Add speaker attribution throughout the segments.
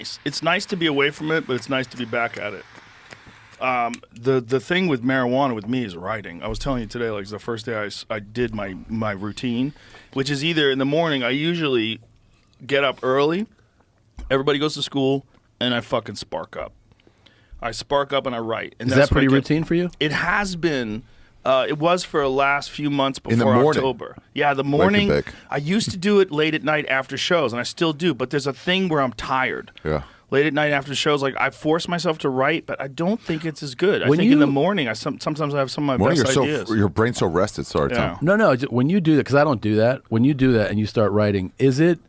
Speaker 1: nice. It's nice to be away from it, but it's nice to be back at it. The thing with marijuana with me is writing. I was telling you today, like the first day I did my routine, which is either in the morning. I usually get up early, everybody goes to school, and I fucking spark up. I spark up and I write. And
Speaker 2: is that pretty routine for you?
Speaker 1: It has been. It was for the last few months before October. Yeah, the morning.
Speaker 3: Like
Speaker 1: I used to do it late at night after shows, and I still do. But there's a thing where I'm tired.
Speaker 3: Yeah.
Speaker 1: Late at night after shows, like I force myself to write, but I don't think it's as good. I think in the morning, sometimes I have some of my best ideas.
Speaker 3: Your brain's so rested. Sorry, Tom.
Speaker 2: No. When you do that, because I don't do that. When you do that and you start writing, is it?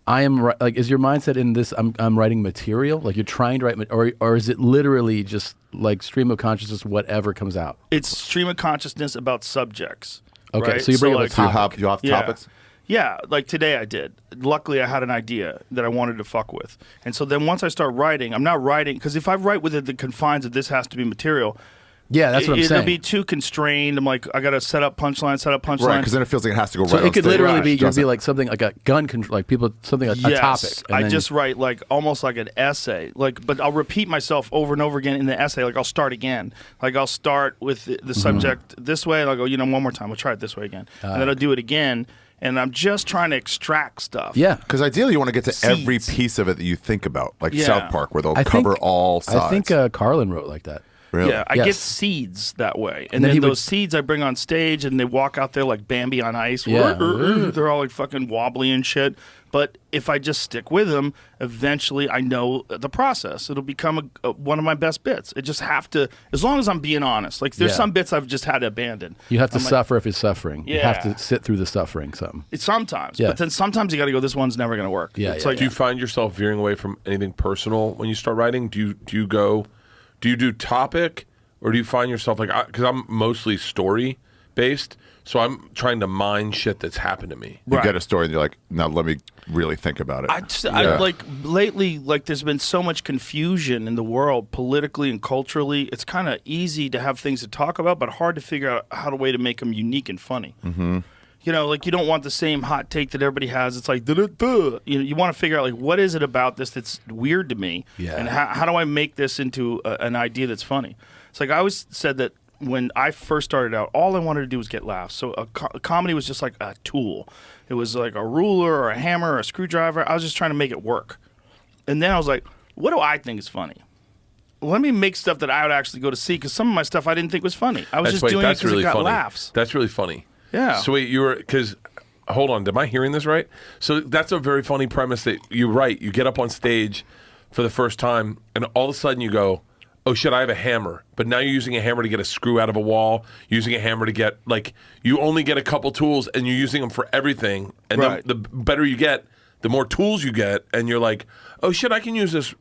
Speaker 2: Is your mindset in this? I'm writing material. Like you're trying to write, or is it literally just like stream of consciousness, whatever comes out?
Speaker 1: It's stream of consciousness about subjects.
Speaker 2: Okay,
Speaker 1: right?
Speaker 2: so you bring up a topic.
Speaker 3: You have topics.
Speaker 1: Yeah, like today I did. Luckily, I had an idea that I wanted to fuck with. And so then once I start writing, I'm not writing, because if I write within the confines of this has to be material,
Speaker 2: yeah, that's what I'm saying.
Speaker 1: It'll be too constrained. I'm like, I got to set up punchline.
Speaker 3: Right, because then it feels like it has to go right
Speaker 2: so
Speaker 3: on
Speaker 2: it could
Speaker 3: stage.
Speaker 2: literally be like something like a gun control, like people, something like a topic.
Speaker 1: I just write like almost like an essay, but I'll repeat myself over and over again in the essay. Like I'll start again. Like I'll start with the subject this way, and I'll go, one more time. We'll try it this way again. And then I'll do it again. And I'm just trying to extract stuff.
Speaker 2: Yeah.
Speaker 3: Because ideally you want to get to every piece of it that you think about, like South Park, where they'll cover all sides.
Speaker 2: I think Carlin wrote like that.
Speaker 3: Really?
Speaker 1: Yeah, I get seeds that way. And then those seeds I bring on stage, and they walk out there like Bambi on ice.
Speaker 2: Yeah.
Speaker 1: They're all like fucking wobbly and shit. But if I just stick with them, eventually I know the process. It'll become one of my best bits. It just have to, as long as I'm being honest. Like there's some bits I've just had to abandon.
Speaker 2: You have to suffer if you're suffering.
Speaker 1: Yeah.
Speaker 2: You have to sit through the suffering some.
Speaker 1: Sometimes. Yeah. But then sometimes you got to go, this one's never going to work.
Speaker 2: Yeah,
Speaker 1: it's like,
Speaker 4: do you find yourself veering away from anything personal when you start writing? Do you do topic, or do you find yourself like, because I'm mostly story based, so I'm trying to mine shit that's happened to me.
Speaker 3: You get a story and you're like, now let me really think about it.
Speaker 1: I like lately, like there's been so much confusion in the world politically and culturally. It's kind of easy to have things to talk about, but hard to figure out how to way to make them unique and funny.
Speaker 3: Mm-hmm.
Speaker 1: Like you don't want the same hot take that everybody has. It's like, you want to figure out like, what is it about this that's weird to me?
Speaker 2: Yeah.
Speaker 1: And how do I make this into an idea that's funny? It's like I always said that when I first started out, all I wanted to do was get laughs. So a comedy was just like a tool. It was like a ruler or a hammer or a screwdriver. I was just trying to make it work. And then I was like, what do I think is funny? Let me make stuff that I would actually go to see, because some of my stuff I didn't think was funny. I was just doing it because it got laughs.
Speaker 4: That's really funny.
Speaker 1: Yeah.
Speaker 4: So wait, because hold on, am I hearing this right? So that's a very funny premise that you write. You get up on stage for the first time, and all of a sudden you go, oh shit, I have a hammer. But now you're using a hammer to get a screw out of a wall, using a hammer to get, like, you only get a couple tools and you're using them for everything. And then the better you get, the more tools you get, and you're like, oh shit, I can use this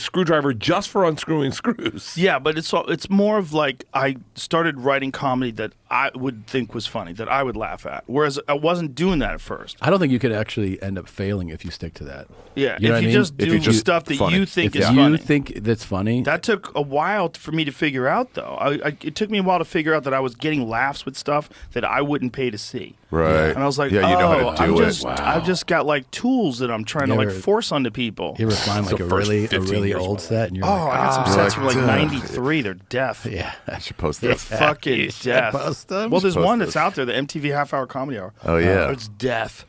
Speaker 4: screwdriver just for unscrewing screws.
Speaker 1: Yeah, but it's more of like I started writing comedy that I would think was funny, that I would laugh at. Whereas I wasn't doing that at first.
Speaker 2: I don't think you could actually end up failing if you stick to that.
Speaker 1: Yeah,
Speaker 2: you know
Speaker 1: if you just do stuff that you think is
Speaker 2: funny.
Speaker 1: funny.
Speaker 2: You think that's funny.
Speaker 1: That took a while for me to figure out, though. It took me a while to figure out that I was getting laughs with stuff that I wouldn't pay to see.
Speaker 3: Right.
Speaker 1: And I was like,
Speaker 3: you know how to do it.
Speaker 1: Wow. I've just got like tools that I'm trying to like force onto people.
Speaker 2: You ever find like a really old set? And you're
Speaker 1: I got some sets from like 93. They're deaf.
Speaker 2: Yeah.
Speaker 3: I should post
Speaker 1: They're
Speaker 3: this.
Speaker 1: fucking deaf. Well, there's one that's out there, the MTV Half Hour Comedy Hour.
Speaker 3: Oh, yeah.
Speaker 1: It's deaf.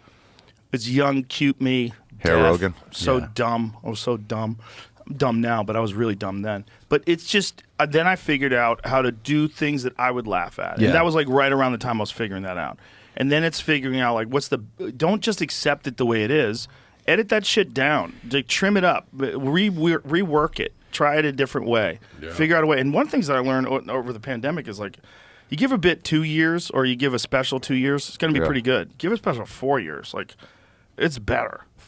Speaker 1: It's young, cute me.
Speaker 3: Hair
Speaker 1: deaf,
Speaker 3: Rogan.
Speaker 1: So dumb. I was so dumb. I'm dumb now, but I was really dumb then. But it's just, then I figured out how to do things that I would laugh at. And that was like right around the time I was figuring that out. And then it's figuring out like, don't just accept it the way it is. Edit that shit down. Like, trim it up. Rework it. Try it a different way. Yeah. Figure out a way. And one of the things that I learned over the pandemic is like, you give a bit 2 years or you give a special 2 years, it's going to be pretty good. Give a special 4 years. Like, it's better.